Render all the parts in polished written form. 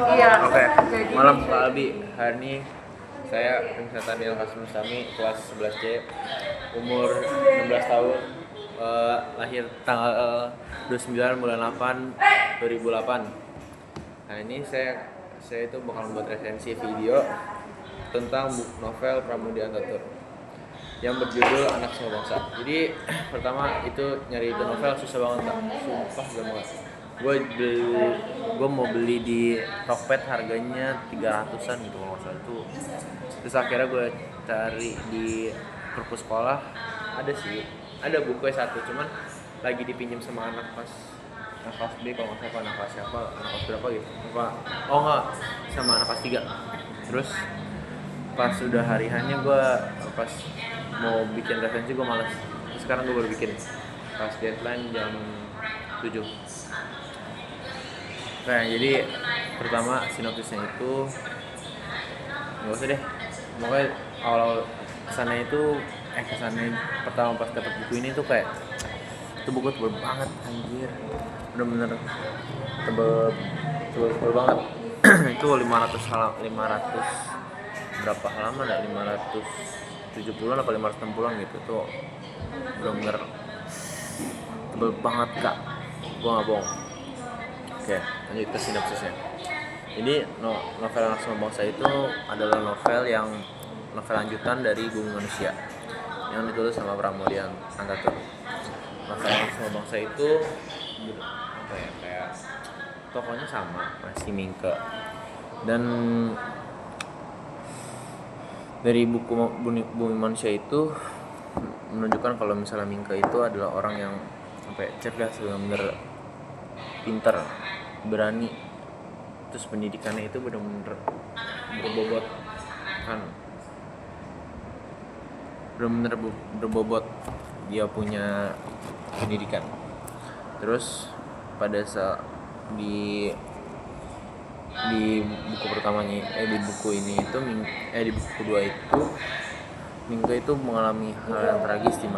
Iya. Oke, Jadi malam Pak Albi. Hari ini saya Rizal Daniel Hasan Mustami, kelas 11C, umur 16 tahun, lahir tanggal 29 bulan 8 2008. Nah ini saya itu bakal membuat resensi video tentang buku novel Pramudia Antatur yang berjudul Anak Semua Bangsa. Jadi pertama itu nyari itu novel susah banget, Kak. Sumpah susah banget. Gue mau beli di Tokped harganya 300-an gitu kalau nggak salah itu. Terus akhirnya gue cari di perpus sekolah, ada buku satu, cuman lagi dipinjam sama anak kelas B kalau nggak salah, anak kelas siapa, anak kelas berapa gitu. Oh enggak, sama anak kelas 3. Terus pas udah hari hanya gue pas mau bikin resensi gue malas. Sekarang gue baru bikin pas deadline jam 7. Nah jadi pertama sinopsisnya itu nggak usah deh, pokoknya awal kesannya pertama pas dapet buku ini tuh kayak itu buku tebel banget anjir, bener-bener tebel banget. Itu 500 berapa halaman ya, 570-an apa 560-an gitu tuh, bener-bener tebel banget Kak, gua nggak bohong. Oke, lanjut ke sinopsisnya. Jadi novel Anak Semua Bangsa itu adalah novel lanjutan dari Bumi Manusia yang ditulis sama Pramudia Antatur. Novel Anak Semua Bangsa itu kayak tokohnya sama, masih Mingke. Dan dari buku Bumi Manusia itu menunjukkan kalau misalnya Mingke itu adalah orang yang cerdas, benar-benar pintar, berani, terus pendidikannya itu benar-benar berbobot kan, benar-benar berbobot, dia punya pendidikan. Terus pada saat di buku pertamanya di buku ini itu di buku kedua itu Mingke itu mengalami hal yang tragis di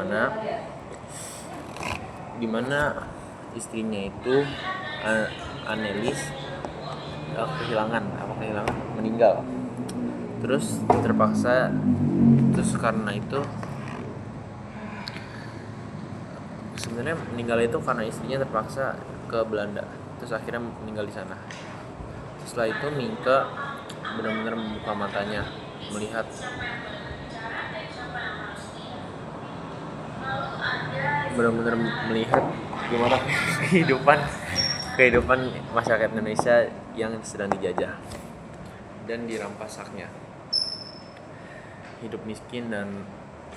mana istrinya itu Anelis meninggal. Terus karena itu sebenarnya meninggal itu karena istrinya terpaksa ke Belanda, terus akhirnya meninggal di sana. Setelah itu Mingke benar-benar membuka matanya, melihat gimana kehidupan masyarakat Indonesia yang sedang dijajah dan dirampas haknya, hidup miskin dan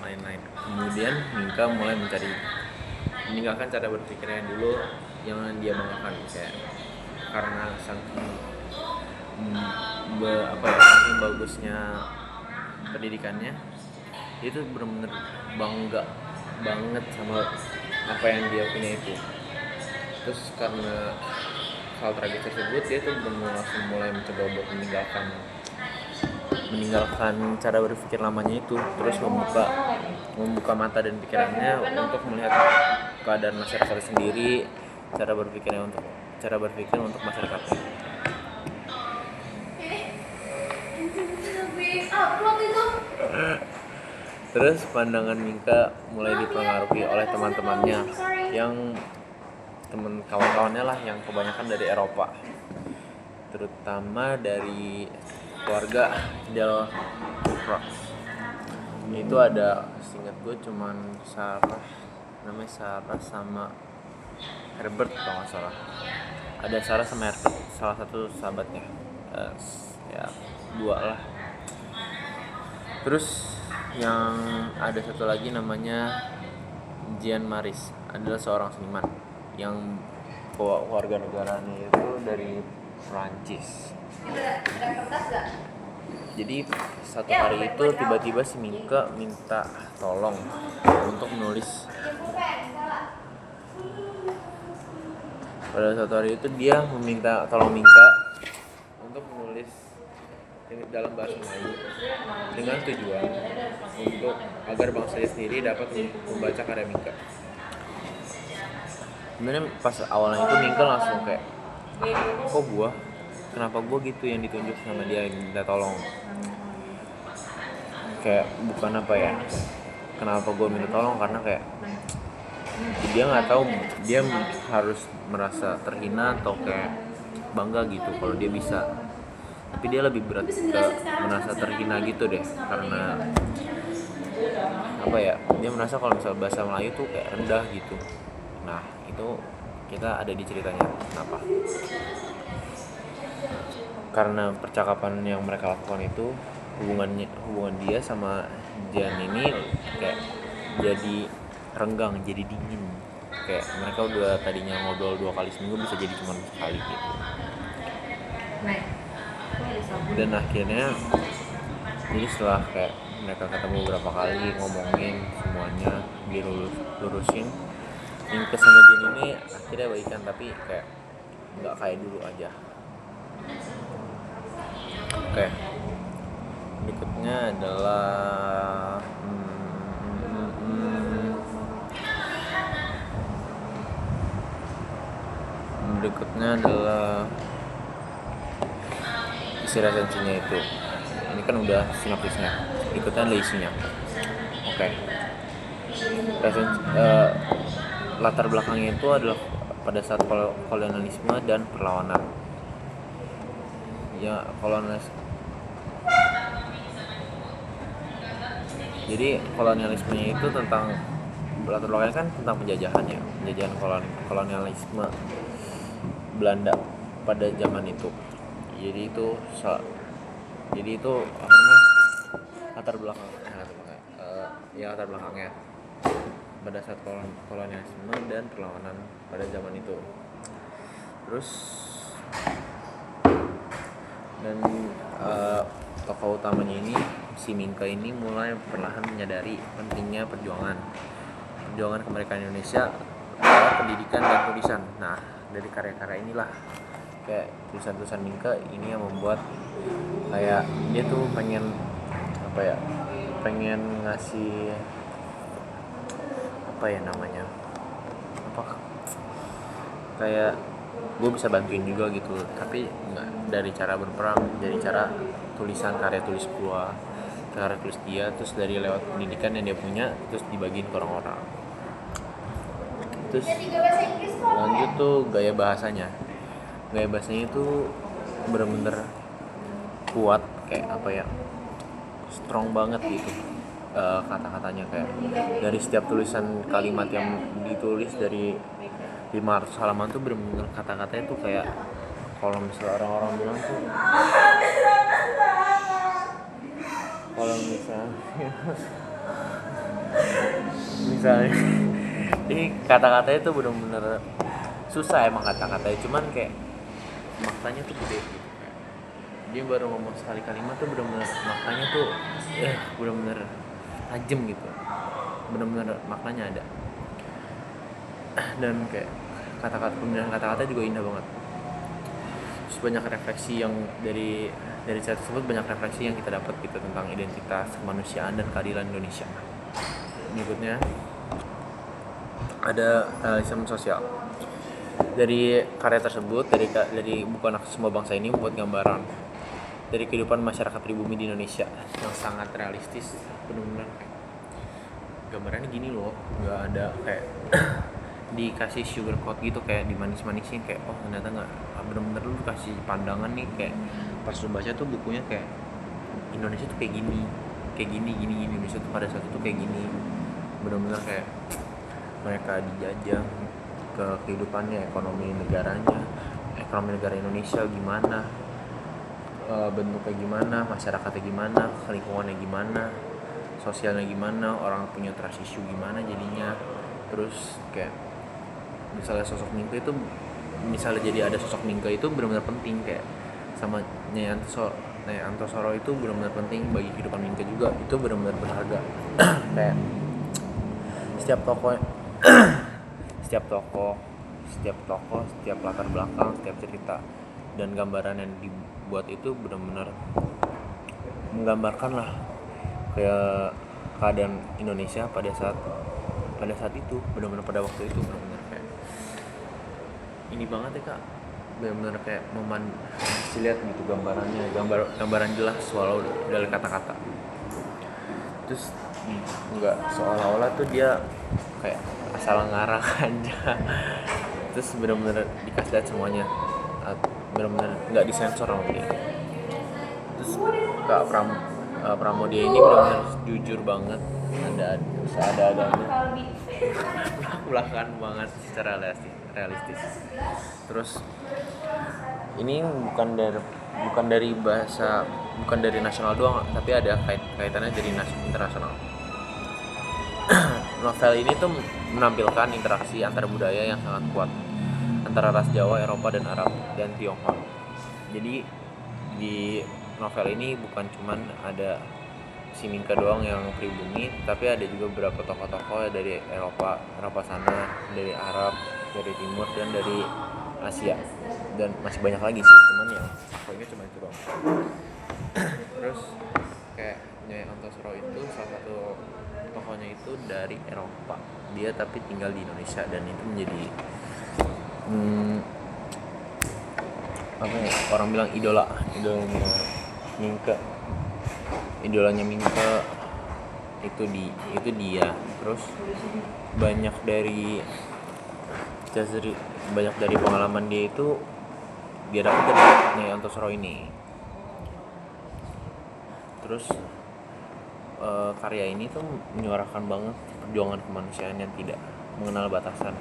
lain-lain. Kemudian Mingke mulai meninggalkan cara berpikirnya dulu yang dia banggakan, kayak karena saking bagusnya pendidikannya, itu benar-benar bangga banget sama apa yang dia punya itu. Terus karena hal tragis tersebut, dia tuh langsung mulai mencoba buat meninggalkan cara berpikir lamanya itu, terus membuka mata dan pikirannya untuk melihat keadaan masyarakat sendiri, cara berpikir untuk masyarakatnya. Terus pandangan Mingke mulai dipengaruhi oleh teman-temannya, kawan-kawannya lah, yang kebanyakan dari Eropa, terutama dari keluarga Delacroix. Itu ada, seingat gue cuman Sarah sama Herbert kalau nggak salah. Ada Sarah sama Herbert, salah satu sahabatnya, ya 2 lah. Terus yang ada satu lagi namanya Jean Maris, adalah seorang seniman yang warga negaranya itu dari Prancis. Jadi satu hari itu tiba-tiba si Mingke minta tolong untuk menulis. Pada satu hari itu dia meminta tolong Mingke untuk menulis dalam bahasa Melayu dengan tujuan untuk agar bangsanya sendiri dapat membaca karya Mingke. Sebenarnya pas awalnya itu Mingke langsung kayak, kok gua? kenapa gue gitu yang ditunjuk sama dia, yang minta tolong. Kayak bukan apa ya, kenapa gue minta tolong, karena kayak dia nggak tahu dia harus merasa terhina atau kayak bangga gitu kalau dia bisa, tapi dia lebih berat ke merasa terhina gitu deh, karena apa ya, dia merasa kalau misal bahasa Melayu tuh kayak rendah gitu. Nah itu kita ada di ceritanya kenapa, karena percakapan yang mereka lakukan itu hubungan dia sama Jian ini kayak jadi renggang, jadi dingin. Kayak mereka udah tadinya ngobrol 2 kali seminggu bisa jadi cuma sekali gitu. Dan akhirnya jadi setelah kayak mereka ketemu beberapa kali, ngomongin semuanya, dilurusin, Inke sama Jin ini akhirnya baikan, tapi kayak nggak kayak dulu aja. Oke. Berikutnya adalah isi resensinya itu. Ini kan udah sinopsisnya. Berikutnya adalah isinya. Oke. Latar belakangnya itu adalah pada saat kolonialisme dan perlawanan. Ya, jadi kolonialismenya itu tentang, latar belakangnya kan tentang penjajahan kolonialisme Belanda pada zaman itu. Jadi itu apa namanya, latar belakangnya pada saat kolonialisme dan perlawanan pada zaman itu. Terus dan tokoh utamanya ini, si Minke ini mulai perlahan menyadari pentingnya perjuangan kemerdekaan Indonesia lewat pendidikan dan tulisan. Nah, dari karya-karya inilah, kayak tulisan-tulisan Minke ini yang membuat kayak dia tuh pengen ngasih kayak gue bisa bantuin juga gitu, tapi nggak dari cara berperang, dari cara tulisan, karya tulis dia, terus dari lewat pendidikan yang dia punya, terus dibagiin ke orang-orang. Terus lanjut tuh gaya bahasanya itu bener-bener kuat, kayak strong banget gitu. Kata-katanya kayak dari setiap tulisan kalimat yang ditulis dari 500 halaman tuh bener-bener kata-katanya tuh kayak, kalau misalnya orang-orang bilang tuh, kalau misalnya ini kata-katanya tuh bener-bener susah emang kata-katanya, cuman kayak maknanya tuh gede gitu. Dia baru ngomong sekali kalimat tuh bener-bener maknanya tuh bener-bener tajam gitu, bener-bener maknanya ada. Dan kayak pemilihan kata-kata juga indah banget. Terus banyak refleksi yang dari cerita tersebut, banyak refleksi yang kita dapat gitu tentang identitas, kemanusiaan, dan keadilan Indonesia. Berikutnya ada analisis sosial. Dari karya tersebut, dari buku Anak Semua Bangsa ini membuat gambaran dari kehidupan masyarakat pribumi di Indonesia yang sangat realistis. Benar-benar gambarannya gini loh, nggak ada kayak dikasih sugar coat gitu, kayak dimanis-manisin, kayak ternyata nggak, bener-bener lu kasih pandangan nih, kayak pas lu baca tuh bukunya kayak Indonesia tuh kayak gini Indonesia tuh pada saat itu kayak gini, bener-bener kayak mereka dijajah ke kehidupannya, ekonomi negara Indonesia gimana, bentuknya gimana, masyarakatnya gimana, lingkungannya gimana, sosialnya gimana, orang punya trust issue gimana jadinya. Terus kayak misalnya sosok Minke itu, jadi ada sosok Minke itu benar-benar penting, kayak sama Nyai Antosoro itu benar-benar penting bagi kehidupan Minke juga, itu benar-benar berharga. Kayak setiap tokoh, setiap latar belakang, setiap cerita dan gambaran yang dibuat itu benar-benar menggambarkan lah kayak keadaan Indonesia pada saat itu, benar-benar pada waktu itu, benar-benar kayak ini banget ya Kak, benar-benar kayak dikasih lihat gitu gambaran jelas walau dari kata-kata. Terus nggak seolah-olah tuh dia kayak asal ngarang aja. Terus benar-benar dikasih lihat semuanya, benar-benar nggak disensor sama dia. Terus Kak Pramodia ini benar-benar jujur banget, ada-adanya, belak-belakan banget secara realistis. Terus ini bukan dari nasional doang, tapi ada kaitannya dari internasional. Novel ini tuh menampilkan interaksi antar budaya yang sangat kuat antara ras Jawa, Eropa, dan Arab dan Tionghoa. Jadi di novel ini bukan cuman ada si Minka doang yang pribumi, tapi ada juga beberapa tokoh-tokoh dari Eropa sana, dari Arab, dari Timur, dan dari Asia, dan masih banyak lagi sih, cuman yang pokoknya cuma itu doang. Terus kayak Nyai Antosuro itu salah satu tokohnya itu dari Eropa, dia tapi tinggal di Indonesia, dan itu menjadi orang bilang idolanya Minka itu dia. Terus banyak dari pengalaman dia itu dia dapat dari Nyai Antosuro ini. Terus karya ini tuh menyuarakan banget perjuangan kemanusiaan yang tidak mengenal batasan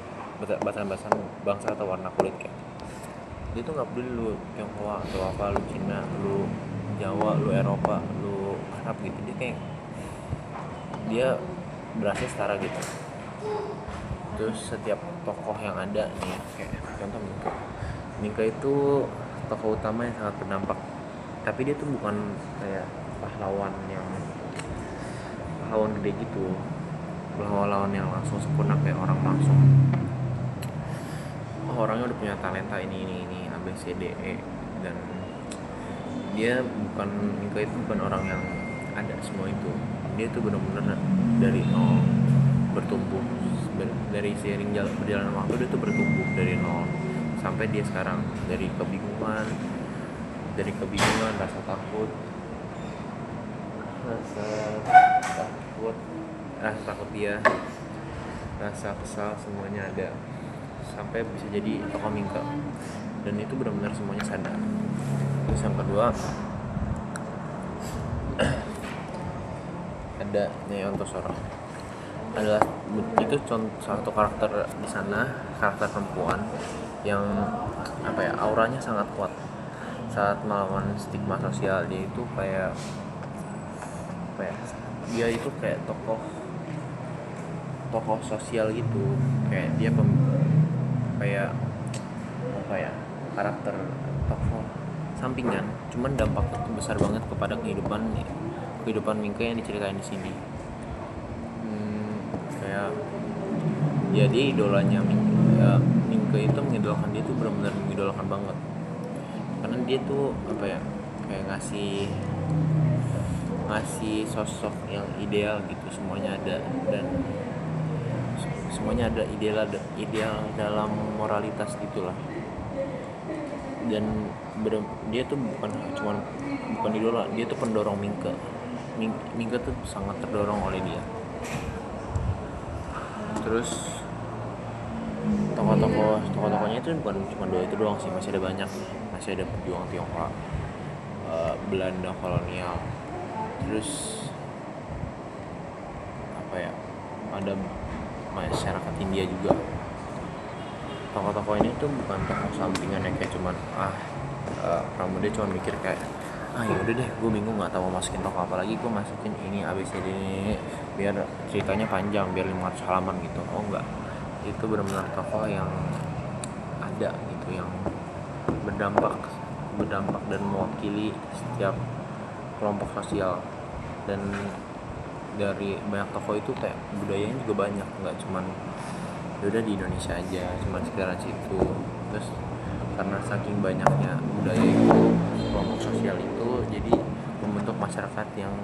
bangsa atau warna kulit. Kayak dia tuh nggak peduli lu Tionghoa atau apa, lu Cina, lu Jawa, lu Eropa, lu Arab gitu, dia berasa setara gitu. Terus setiap tokoh yang ada nih, kayak contoh Minka itu tokoh utama yang sangat berdampak, tapi dia tuh bukan kayak pahlawan gede gitu, pahlawan yang langsung sempurna kayak orang langsung orangnya udah punya talenta ini A B C D E, dan Minka itu bukan orang yang ada semua itu. Dia tuh benar-benar dari nol bertumbuh, dari seiring berjalan waktu dia tuh bertumbuh dari nol sampai dia sekarang, dari kebingungan, rasa takut dia, rasa kesal, semuanya ada, sampai bisa jadi tokoh Minka, dan itu benar-benar semuanya sadar. Terus yang kedua ada Nyai Antosuro, adalah itu satu karakter di sana, karakter perempuan yang auranya sangat kuat saat melawan stigma sosial. Dia itu dia itu kayak tokoh sosial gitu, kayak dia karakter tokoh sampingan, cuman dampaknya itu besar banget kepada kehidupan Minka yang diceritain di sini. Kayak jadi idolanya Minka itu mengidolakan dia tuh benar-benar mengidolakan banget, karena dia tuh kayak ngasih sosok yang ideal gitu, semuanya ada, dan semuanya ada ideal dalam moralitas gitulah. Dan dia tuh bukan idola, dia tuh pendorong Minka. Minka tuh sangat terdorong oleh dia. Terus tokoh-tokohnya itu bukan cuma dua itu doang sih, masih ada banyak. Masih ada pejuang Tionghoa, Belanda kolonial, terus ada masyarakat India juga. Tokoh-tokoh ini tuh bukan tokoh sampingan yang kayak cuman Pramudia cuma mikir kayak ya udah deh, gue bingung nggak tahu mau masukin tokoh apa lagi, gue masukin ini ABCD ini biar ceritanya panjang, biar 500 halaman gitu. Enggak, itu benar-benar tokoh yang ada gitu, yang berdampak dan mewakili setiap kelompok sosial. Dan dari banyak tokoh itu kayak budayanya juga banyak, nggak cuman udah di Indonesia aja cuman sekitaran situ. Terus karena saking banyaknya budaya itu, kelompok sosial itu, jadi membentuk masyarakat India.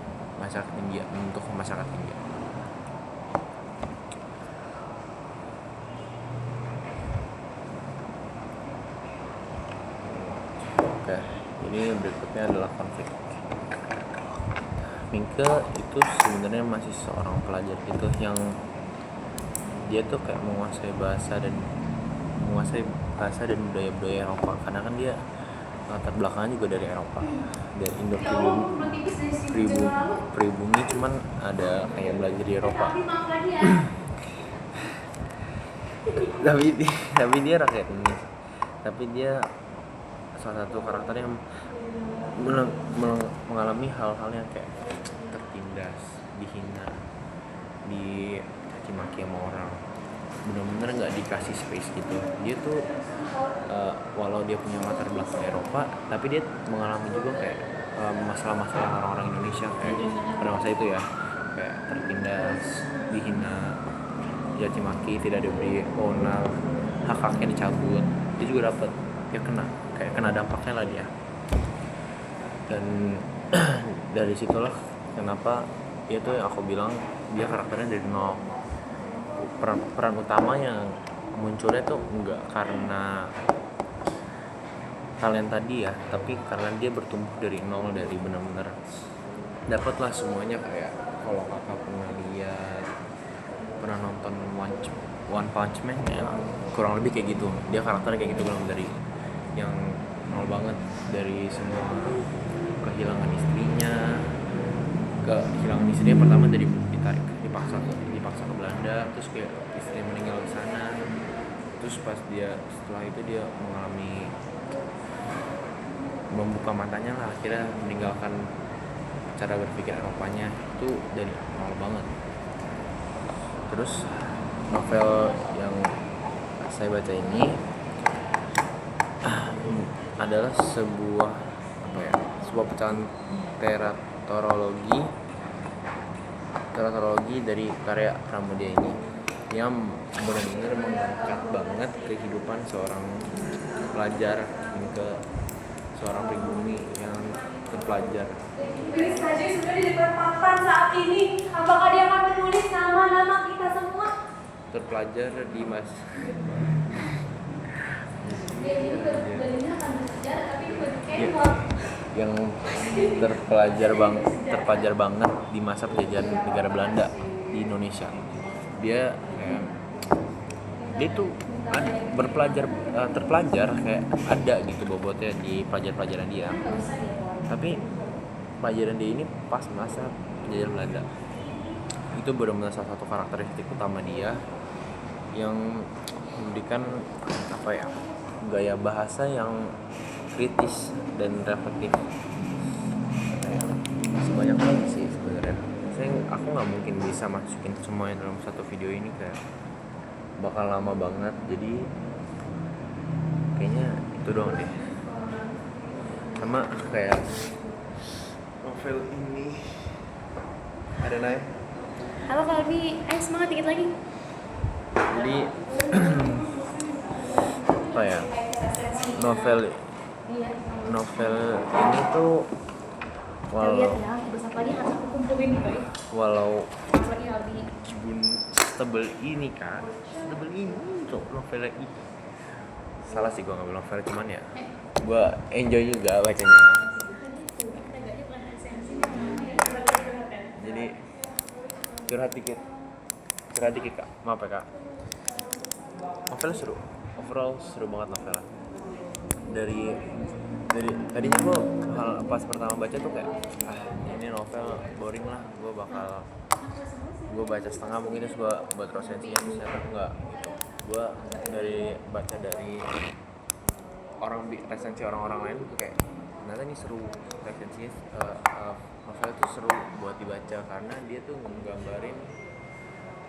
Oke, Ini berikutnya adalah konflik. Mingke itu sebenarnya masih seorang pelajar gitu yang dia tuh kayak menguasai bahasa dan budaya Eropa, karena kan dia latar belakangnya juga dari Eropa, dari Indo pribumi, cuman ada kayak belajar di Eropa. tapi dia rakyat Indonesia, tapi dia salah satu karakter yang mengalami hal-hal yang kayak tertindas, dihina, dicaci maki sama orang, bener-bener nggak dikasih space gitu. Dia tuh walau dia punya latar belakang Eropa, tapi dia mengalami juga kayak masalah-masalah orang-orang Indonesia kayak pada masa itu ya, kayak tertindas, dihina, dicaci maki, tidak diberi wewenang, hak-haknya dicabut. Dia juga dapat, dia kena dampaknya lah dia. Dan dari situlah kenapa dia tuh yang aku bilang dia karakternya dari nol. Peran utama yang munculnya tuh enggak karena talenta dia, tapi karena dia bertumbuh dari nol, dari benar-benar dapatlah semuanya. Kayak kalau kakak pernah nonton One Punch Man ya, kurang lebih kayak gitu. Dia karakternya kayak gitu, belum dari yang nol banget, dari semua kehilangan istrinya pertama dari dipaksa ke Belanda, terus kayak istrinya meninggal di sana, terus setelah itu dia mengalami membuka matanya lah, akhirnya meninggalkan cara berpikir Eropanya itu dari nol banget. Terus novel yang saya baca ini adalah sebuah pecahan teratologi dari karya Pramudia ini yang benar-benar mengangkat banget kehidupan seorang pelajar, seorang pribumi yang terpelajar. Tulis saja sudah di depan papan saat ini. Apakah dia akan menulis nama-nama kita semua? Terpelajar di yang terpelajar banget di masa penjajahan negara Belanda di Indonesia. Dia tuh terpelajar kayak ada gitu bobotnya di pelajaran dia. Tapi pelajaran dia ini pas masa penjajahan Belanda. Itu benar-benar salah satu karakteristik utama dia yang memberikan gaya bahasa yang kritis dan reflektif. Sebanyak lagi sih sebenarnya. Aku nggak mungkin bisa masukin semuanya dalam satu video ini, kayak bakal lama banget. Jadi kayaknya itu doang deh. Sama kayak novel ini ada naik. Halo Kalbi, ayo semangat dikit lagi. Jadi novel ini tuh walau tebel ini tuh novel ini. Salah sih gue ngambil novel, cuman ya gue enjoy juga bacanya. Jadi curhat dikit kak, maaf ya kak. Novel seru, overall seru banget novelnya. Dari tadinya pas pertama baca tuh kayak ini novel boring lah, gue baca setengah mungkin, terus gue buat resensinya, ternyata enggak gitu. Gue baca dari resensi orang-orang lain tuh kayak ternyata ini seru, resensinya novel itu seru buat dibaca karena dia tuh menggambarin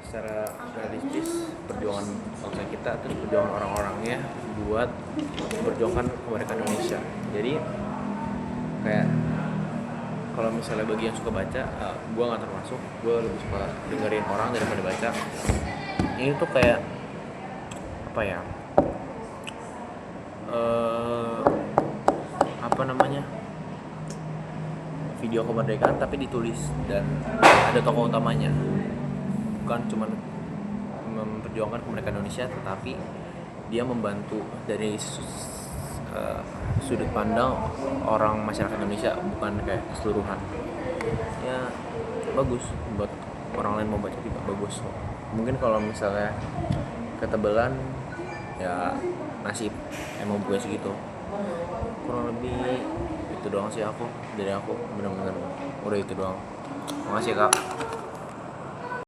secara realistis perjuangan bangsa kita, terus perjuangan orang-orangnya buat memperjuangkan kemerdekaan Indonesia. Jadi kayak kalau misalnya bagi yang suka baca, gue nggak termasuk, gue lebih suka dengerin orang daripada baca. Ini tuh kayak video kemerdekaan tapi ditulis dan ada tokoh utamanya, bukan cuma memperjuangkan kemerdekaan Indonesia, tetapi dia membantu dari sudut pandang orang masyarakat Indonesia, bukan kayak keseluruhan. Ya bagus buat orang lain mau baca juga bagus. Mungkin kalau misalnya ketebalan ya nasib emang bukan segitu. Kurang lebih itu doang sih dari aku benar-benar udah itu doang. Makasih Kak.